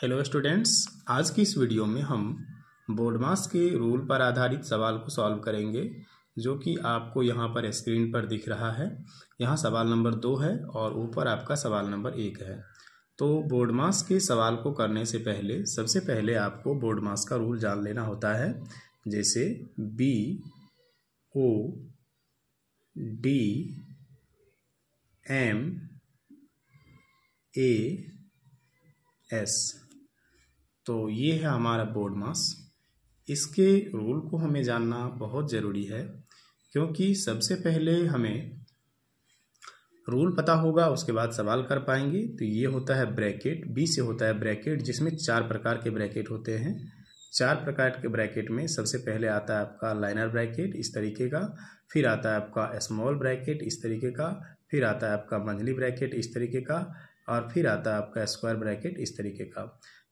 Hello students, आज की इस वीडियो में हम बोर्डमास के रूल पर आधारित सवाल को सॉल्व करेंगे जो कि आपको यहाँ पर स्क्रीन पर दिख रहा है। यहाँ सवाल नंबर 2 है और ऊपर आपका सवाल नंबर 1 है। तो बोर्डमास के सवाल को करने से पहले सबसे पहले आपको बोर्डमास का रूल जान लेना होता है। जैसे BODMAS, तो ये है हमारा बोर्डमास। इसके रूल को हमें जानना बहुत ज़रूरी है क्योंकि सबसे पहले हमें रूल पता होगा, उसके बाद सवाल कर पाएंगे। तो ये होता है ब्रैकेट, बी से होता है ब्रैकेट, जिसमें 4 प्रकार के ब्रैकेट होते हैं। 4 प्रकार के ब्रैकेट में सबसे पहले आता है आपका लाइनर ब्रैकेट इस तरीके का, फिर आता है आपका स्मॉल ब्रैकेट इस तरीके का, फिर आता है आपका मंझली ब्रैकेट इस तरीके का, और फिर आता है आपका स्क्वायर ब्रैकेट इस तरीके का।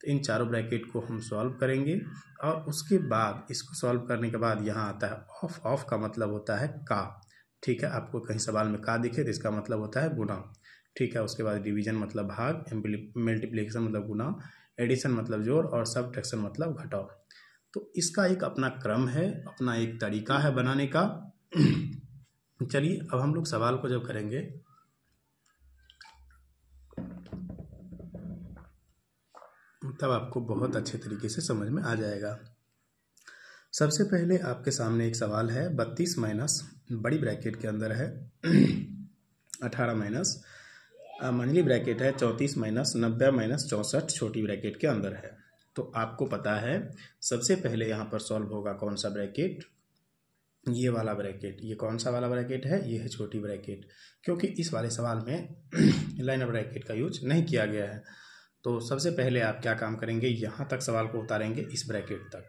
तो इन चारों ब्रैकेट को हम सॉल्व करेंगे और उसके बाद इसको सॉल्व करने के बाद यहाँ आता है ऑफ। ऑफ का मतलब होता है का, ठीक है। आपको कहीं सवाल में का दिखे तो इसका मतलब होता है गुना, ठीक है। उसके बाद डिवीजन मतलब भाग, मल्टीप्लिकेशन मतलब गुना, एडिशन मतलब जोड़, और सबट्रैक्शन मतलब घटाव। तो इसका एक अपना क्रम है, अपना एक तरीका है बनाने का। चलिए अब हम लोग सवाल को जब करेंगे तब आपको बहुत अच्छे तरीके से समझ में आ जाएगा। सबसे पहले आपके सामने एक सवाल है, 32 माइनस बड़ी ब्रैकेट के अंदर है 18 माइनस मंझली ब्रैकेट है 34 माइनस 90 माइनस 64 छोटी ब्रैकेट के अंदर है। तो आपको पता है सबसे पहले यहाँ पर सॉल्व होगा कौन सा ब्रैकेट, ये वाला ब्रैकेट। ये कौन सा वाला ब्रैकेट है, ये है छोटी ब्रैकेट, क्योंकि इस वाले सवाल में लाइनर ब्रैकेट का यूज नहीं किया गया है। तो सबसे पहले आप क्या काम करेंगे, यहाँ तक सवाल को उतारेंगे इस ब्रैकेट तक।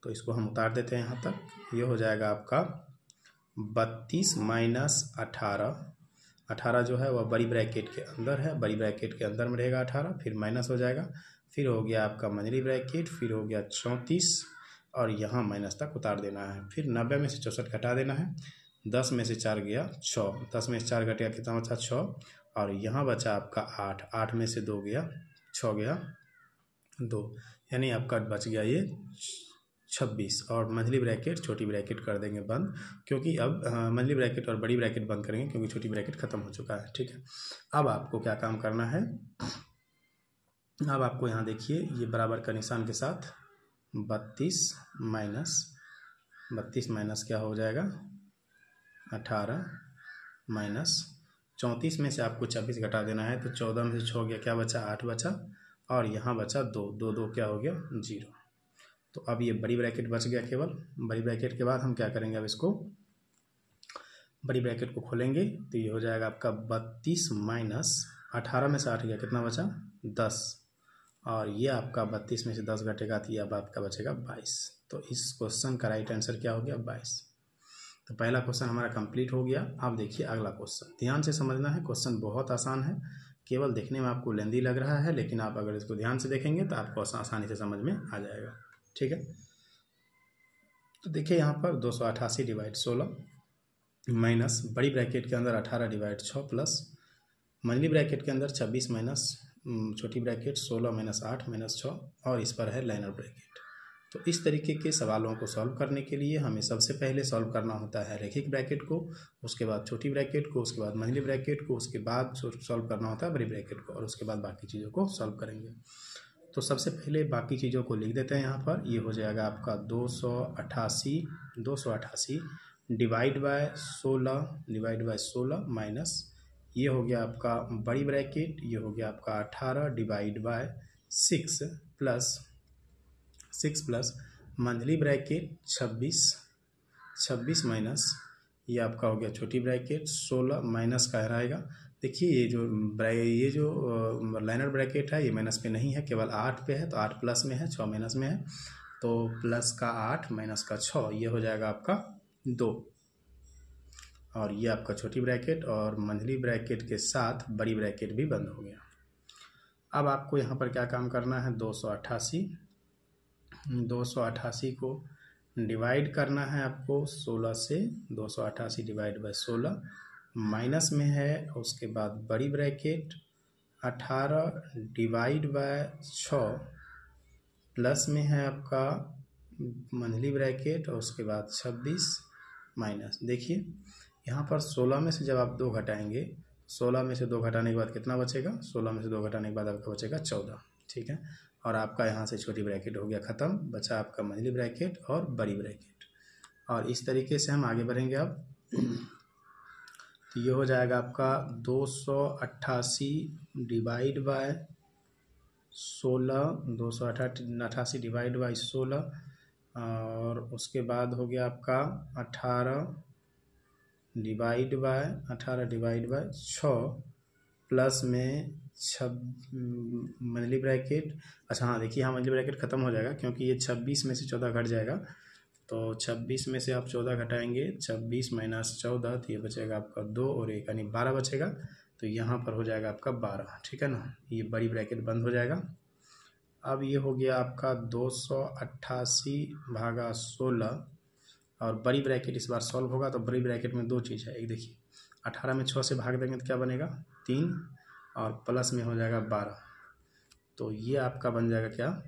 तो इसको हम उतार देते हैं यहाँ तक। ये हो जाएगा आपका 32 माइनस 18। 18 जो है वह बड़ी ब्रैकेट के अंदर है, बड़ी ब्रैकेट के अंदर में रहेगा 18, फिर माइनस हो जाएगा, फिर हो गया आपका मंझली ब्रैकेट, फिर हो गया 34 और यहाँ माइनस तक उतार देना है। फिर 90 में से 64 घटा देना है, 10 में से 4 गया 6, 10 में से 4 घटेगा कितना बचा 6, और यहाँ बचा आपका 8, 8 में से 2 गया 6 गया 2, यानी आपका बच गया ये 26। और मंझली ब्रैकेट छोटी ब्रैकेट कर देंगे बंद, क्योंकि अब मंझली ब्रैकेट और बड़ी ब्रैकेट बंद करेंगे क्योंकि छोटी ब्रैकेट खत्म हो चुका है, ठीक है। अब आपको क्या काम करना है, अब आपको यहाँ देखिए ये बराबर का निशान के साथ 32 माइनस क्या हो जाएगा 18 माइनस 34 में से आपको 26 घटा देना है, तो 14 में से 6 गया, क्या बचा 8 बचा, और यहाँ बचा 2, 2 2 क्या हो गया 0। तो अब ये बड़ी ब्रैकेट बच गया केवल। बड़ी ब्रैकेट के बाद हम क्या करेंगे, अब इसको बड़ी ब्रैकेट को खोलेंगे तो ये हो जाएगा आपका 32 माइनस 18 में से 8 गया, कितना बचा 10, और ये आपका 32 में से 10 घटेगा तो ये अब आपका बचेगा 22। तो इस क्वेश्चन का राइट आंसर क्या हो गया 22। तो पहला क्वेश्चन हमारा कंप्लीट हो गया। अब देखिए अगला क्वेश्चन, ध्यान से समझना है। क्वेश्चन बहुत आसान है, केवल देखने में आपको लेंदी लग रहा है, लेकिन आप अगर इसको ध्यान से देखेंगे तो आपको आसानी से समझ में आ जाएगा, ठीक है। तो देखिए यहाँ पर 288 डिवाइड 16 माइनस बड़ी ब्रैकेट के अंदर 18 डिवाइड 6 प्लस मंझली ब्रैकेट के अंदर 26 माइनस छोटी ब्रैकेट 16 माइनस 8 माइनस 6, और इस पर है लाइनर ब्रैकेट। तो इस तरीके के सवालों को सॉल्व करने के लिए हमें सबसे पहले सॉल्व करना होता है रैखिक ब्रैकेट को, उसके बाद छोटी ब्रैकेट को, उसके बाद मंझली ब्रैकेट को, उसके बाद सॉल्व करना होता है बड़ी ब्रैकेट को, और उसके बाद बाकी चीज़ों को सॉल्व करेंगे। तो सबसे पहले बाकी चीज़ों को लिख देते हैं यहाँ पर। ये हो जाएगा आपका 288 डिवाइड बाय 16 माइनस ये हो गया आपका बड़ी ब्रैकेट, ये हो गया आपका 18 डिवाइड बाय 6 प्लस मंझली ब्रैकेट 26 माइनस ये आपका हो गया छोटी ब्रैकेट 16 माइनस का रहेगा। देखिए ये जो लाइनर ब्रैकेट है ये माइनस पे नहीं है, केवल 8 पे है, तो 8 प्लस में है, 6 माइनस में है, तो प्लस का 8 माइनस का 6, ये हो जाएगा आपका 2, और ये आपका छोटी ब्रैकेट और मंझली ब्रैकेट के साथ बड़ी ब्रैकेट भी बंद हो गया। अब आपको यहाँ पर क्या काम करना है, 288 को डिवाइड करना है आपको 16 से। 288 डिवाइड बाय 16 माइनस में है, उसके बाद बड़ी ब्रैकेट 18 डिवाइड बाय 6 प्लस में है आपका मंथली ब्रैकेट और उसके बाद 26 माइनस, देखिए यहाँ पर 16 में से जब आप 2 घटाएंगे, 16 में से 2 घटाने के बाद कितना बचेगा, 16 में से 2 घटाने के बाद आपका बचेगा 14, ठीक है। और आपका यहाँ से छोटी ब्रैकेट हो गया ख़त्म, बचा आपका मंथली ब्रैकेट और बड़ी ब्रैकेट। और इस तरीके से हम आगे बढ़ेंगे अब। तो ये हो जाएगा आपका 288 डिवाइड बाय 16, 288 डिवाइड बाई 16, और उसके बाद हो गया आपका 18 डिवाइड बाय 6 प्लस में मंथली ब्रैकेट। अच्छा हाँ, देखिए यहाँ मंथली ब्रैकेट ख़त्म हो जाएगा क्योंकि ये 26 में से 14 घट जाएगा, तो 26 में से आप 14 घटाएंगे, 26 माइनस 14, तो ये बचेगा आपका 2 और 1 यानी 12 बचेगा। तो यहाँ पर हो जाएगा आपका 12, ठीक है ना। ये बड़ी ब्रैकेट बंद हो जाएगा। अब ये हो गया आपका 288 भागा 16, और बड़ी ब्रैकेट इस बार सॉल्व होगा। तो बड़ी ब्रैकेट में 2 चीज़ है, एक देखिए 18 में 6 से भाग देंगे तो क्या बनेगा 3, और प्लस में हो जाएगा 12। तो ये आपका बन जाएगा क्या,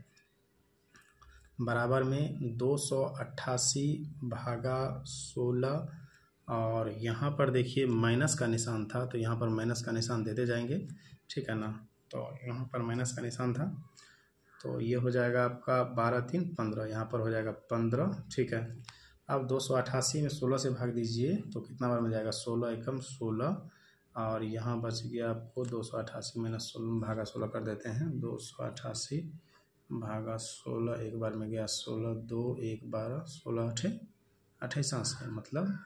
बराबर में 288 भागा 16, और यहाँ पर देखिए माइनस का निशान था, तो यहाँ पर माइनस का निशान देते जाएंगे, ठीक है ना। तो यहाँ पर माइनस का निशान था, तो ये हो जाएगा आपका 12 3 15, यहाँ पर हो जाएगा 15, ठीक है। अब 288 में 16 से भाग दीजिए तो कितना बार मिल जाएगा, 16 एकम 16, और यहाँ बच गया आपको 288 माइनस 16 भागा 16 कर देते हैं, 288 भागा 16 एक बार में गया 16, 2 1 12, 16 8 28 मतलब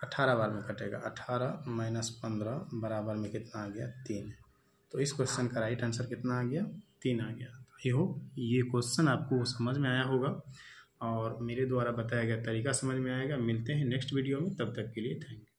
18 बार में कटेगा, 18 माइनस 15 बराबर में कितना आ गया 3। तो इस क्वेश्चन का राइट आंसर कितना आ गया, 3 आ गया। आई होप ये क्वेश्चन आपको समझ में आया होगा और मेरे द्वारा बताया गया तरीका समझ में आएगा। मिलते हैं नेक्स्ट वीडियो में, तब तक के लिए थैंक यू।